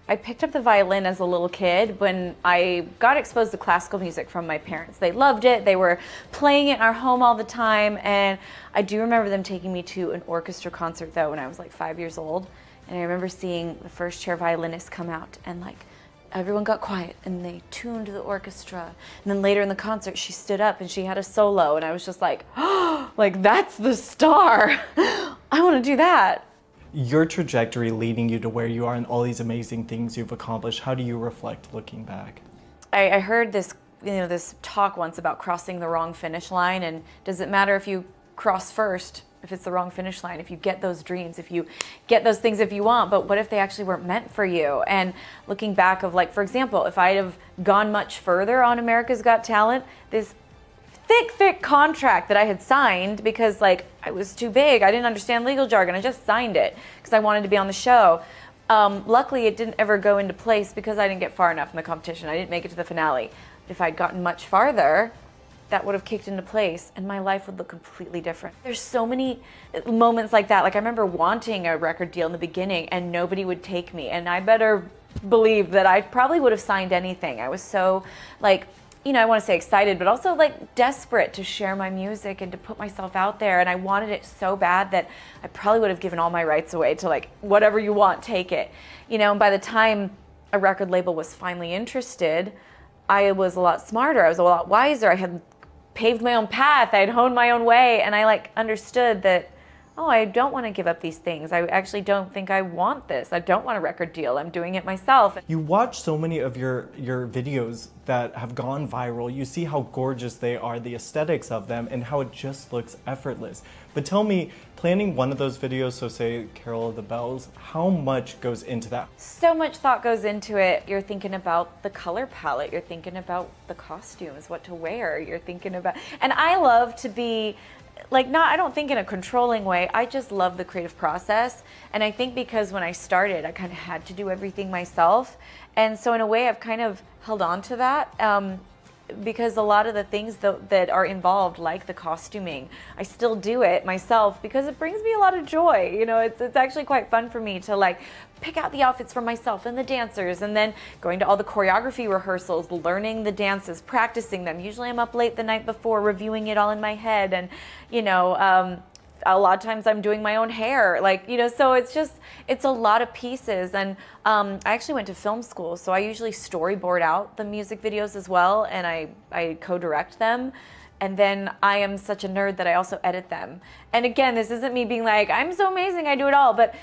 I picked up the violin as a little kid when I got exposed to classical music from my parents. They loved it. They were playing it in our home all the time. And I do remember them taking me to an orchestra concert though when I was like 5 years old. And I remember seeing the first chair violinist come out and like everyone got quiet and they tuned the orchestra. And then later in the concert, she stood up and she had a solo. And I was just like, oh, like that's the star. I want to do that. Your trajectory leading you to where you are and all these amazing things you've accomplished, how do you reflect looking back? I heard this, this talk once about crossing the wrong finish line, and does it matter if you cross first, if it's the wrong finish line, if you get those dreams, if you get those things if you want, but what if they actually weren't meant for you? And looking back of like, for example, if I'd have gone much further on America's Got Talent, this thick contract that I had signed because like I was too big. I didn't understand legal jargon. I just signed it because I wanted to be on the show. Luckily, it didn't ever go into place because I didn't get far enough in the competition. I didn't make it to the finale. But if I'd gotten much farther, that would have kicked into place and my life would look completely different. There's so many moments like that. Like I remember wanting a record deal in the beginning and nobody would take me. And I better believe that I probably would have signed anything. I was so like, I want to say excited, but also like desperate to share my music and to put myself out there. And I wanted it so bad that I probably would have given all my rights away to like, whatever you want, take it. And by the time a record label was finally interested, I was a lot smarter. I was a lot wiser. I had paved my own path. I had honed my own way. And I like understood that, oh, I don't want to give up these things. I actually don't think I want this. I don't want a record deal. I'm doing it myself. You watch so many of your videos that have gone viral. You see how gorgeous they are, the aesthetics of them, and how it just looks effortless. But tell me, planning one of those videos, so say Carol of the Bells, how much goes into that? So much thought goes into it. You're thinking about the color palette. You're thinking about the costumes, what to wear. You're thinking about, and I love to be I don't think in a controlling way. I just love the creative process. And I think because when I started, I kind of had to do everything myself. And so in a way, I've kind of held on to that because a lot of the things that are involved, like the costuming, I still do it myself because it brings me a lot of joy. It's actually quite fun for me to like pick out the outfits for myself and the dancers, and then going to all the choreography rehearsals, learning the dances, practicing them. Usually I'm up late the night before reviewing it all in my head, and a lot of times I'm doing my own hair, so it's a lot of pieces. And I actually went to film school, so I usually storyboard out the music videos as well, and I co-direct them. And then I am such a nerd that I also edit them. And again, this isn't me being like, I'm so amazing, I do it all, but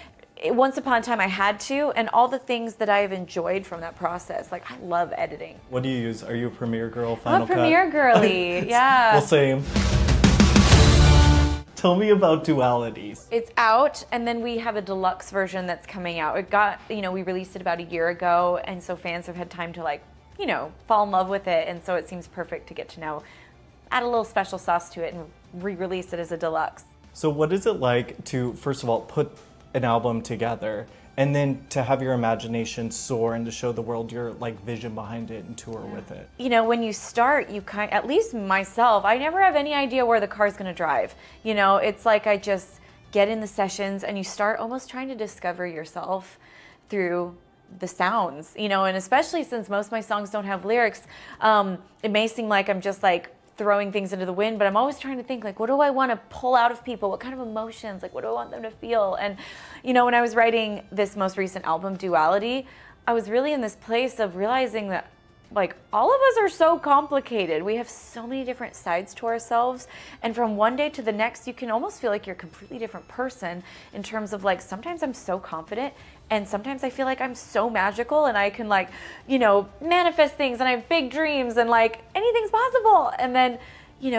once upon a time I had to, and all the things that I've enjoyed from that process. Like, I love editing. What do you use? Are you a Premiere girl, Final Cut? I'm a Premiere girly, yeah. Well, same. Tell me about Duality. It's out, and then we have a deluxe version that's coming out. It got, we released it about a year ago, and so fans have had time to fall in love with it, and so it seems perfect to get to now add a little special sauce to it and re-release it as a deluxe. So what is it like to, first of all, put an album together and then to have your imagination soar and to show the world your vision behind it and tour with it? When you start, at least myself, I never have any idea where the car's gonna drive. It's like I just get in the sessions and you start almost trying to discover yourself through the sounds, and especially since most of my songs don't have lyrics, it may seem like I'm just throwing things into the wind, but I'm always trying to think what do I want to pull out of people? What kind of emotions? What do I want them to feel? And when I was writing this most recent album, Duality, I was really in this place of realizing that all of us are so complicated. We have so many different sides to ourselves, and from one day to the next, you can almost feel like you're a completely different person in terms of sometimes I'm so confident, and sometimes I feel like I'm so magical and I can manifest things, and I have big dreams, and anything's possible. And then,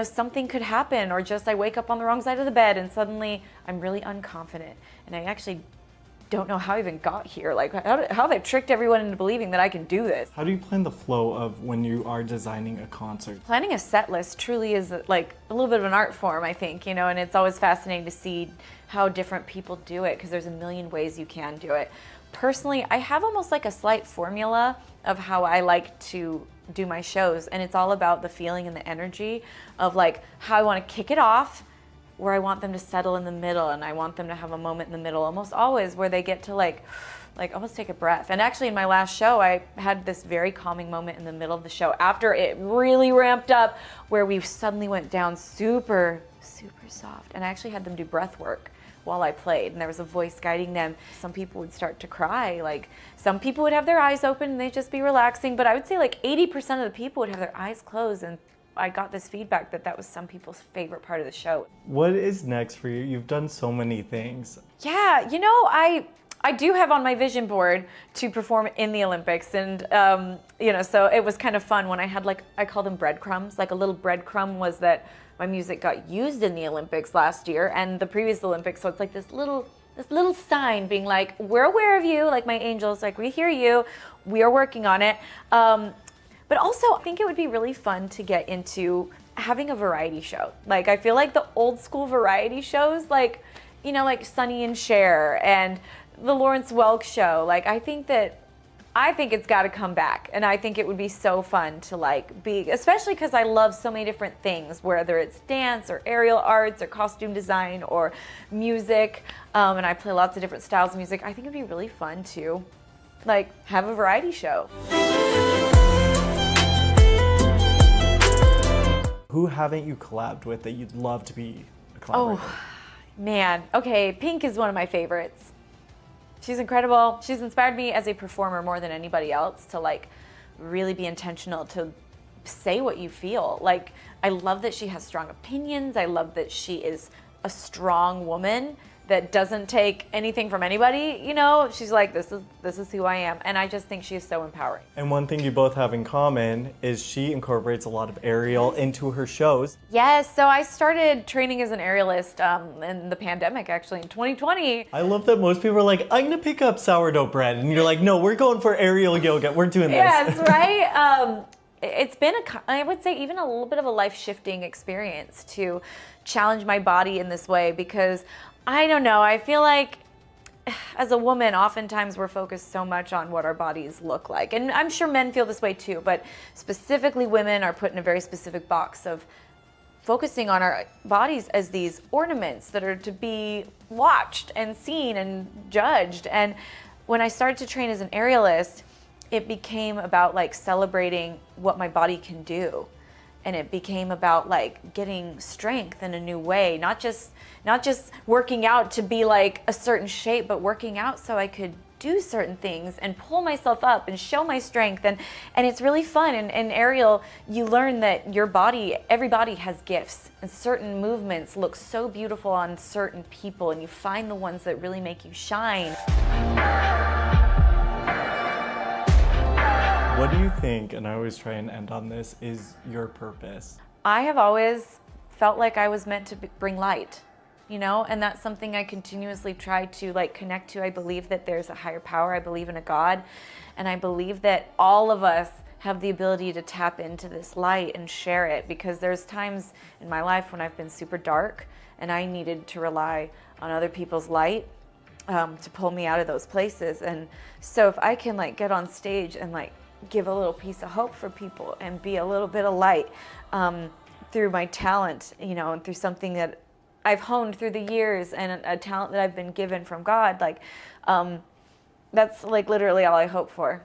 something could happen, or just I wake up on the wrong side of the bed and suddenly I'm really unconfident. And I actually don't know how I even got here. How have I tricked everyone into believing that I can do this? How do you plan the flow of when you are designing a concert? Planning a set list truly is a little bit of an art form, I think, and it's always fascinating to see how different people do it, because there's a million ways you can do it. Personally, I have almost a slight formula of how I like to do my shows, and it's all about the feeling and the energy of how I want to kick it off, where I want them to settle in the middle, and I want them to have a moment in the middle, almost always, where they get to like almost take a breath. And actually in my last show, I had this very calming moment in the middle of the show after it really ramped up, where we suddenly went down super, super soft. And I actually had them do breath work while I played, and there was a voice guiding them. Some people would start to cry. Like, some people would have their eyes open and they'd just be relaxing, but I would say like 80% of the people would have their eyes closed, and I got this feedback that that was some people's favorite part of the show. What is next for you? You've done so many things. Yeah, you know, I do have on my vision board to perform in the Olympics, and you know, so it was kind of fun when I had like, I call them breadcrumbs. Like a little breadcrumb was that my music got used in the Olympics last year and the previous Olympics. So it's like this little sign being like, we're aware of you, like my angels, like we hear you, we are working on it. But also, I think it would be really fun to get into having a variety show. Like, I feel like the old school variety shows, like, you know, like Sonny and Cher and the Lawrence Welk show, like, I think it's got to come back, and I think it would be so fun to like be, especially because I love so many different things, whether it's dance or aerial arts or costume design or music, and I play lots of different styles of music. I think it'd be really fun to like have a variety show. Who haven't you collabed with that you'd love to be a collaborator? Oh, man. Okay, Pink is one of my favorites. She's incredible. She's inspired me as a performer more than anybody else to like really be intentional, to say what you feel. Like, I love that she has strong opinions. I love that she is a strong woman that doesn't take anything from anybody, you know? She's like, this is who I am. And I just think she is so empowering. And one thing you both have in common is she incorporates a lot of aerial into her shows. Yes, so I started training as an aerialist in the pandemic, actually, in 2020. I love that most people are like, I'm gonna pick up sourdough bread. And you're like, no, we're going for aerial yoga. We're doing this. Yes, right? It's been, I would say, even a little bit of a life-shifting experience to challenge my body in this way, because I don't know, I feel like as a woman, oftentimes we're focused so much on what our bodies look like. And I'm sure men feel this way too, but specifically women are put in a very specific box of focusing on our bodies as these ornaments that are to be watched and seen and judged. And when I started to train as an aerialist, it became about like celebrating what my body can do. And it became about like getting strength in a new way, not just working out to be like a certain shape, but working out so I could do certain things and pull myself up and show my strength. And it's really fun. And aerial, you learn that your body, every body has gifts, and certain movements look so beautiful on certain people, and you find the ones that really make you shine. What do you think, and I always try and end on this, is your purpose? I have always felt like I was meant to bring light, you know, and that's something I continuously try to like connect to. I believe that there's a higher power. I believe in a God, and I believe that all of us have the ability to tap into this light and share it, because there's times in my life when I've been super dark and I needed to rely on other people's light to pull me out of those places. And so if I can like get on stage and like give a little piece of hope for people and be a little bit of light through my talent, you know, and through something that I've honed through the years and a talent that I've been given from God, like that's like literally all I hope for.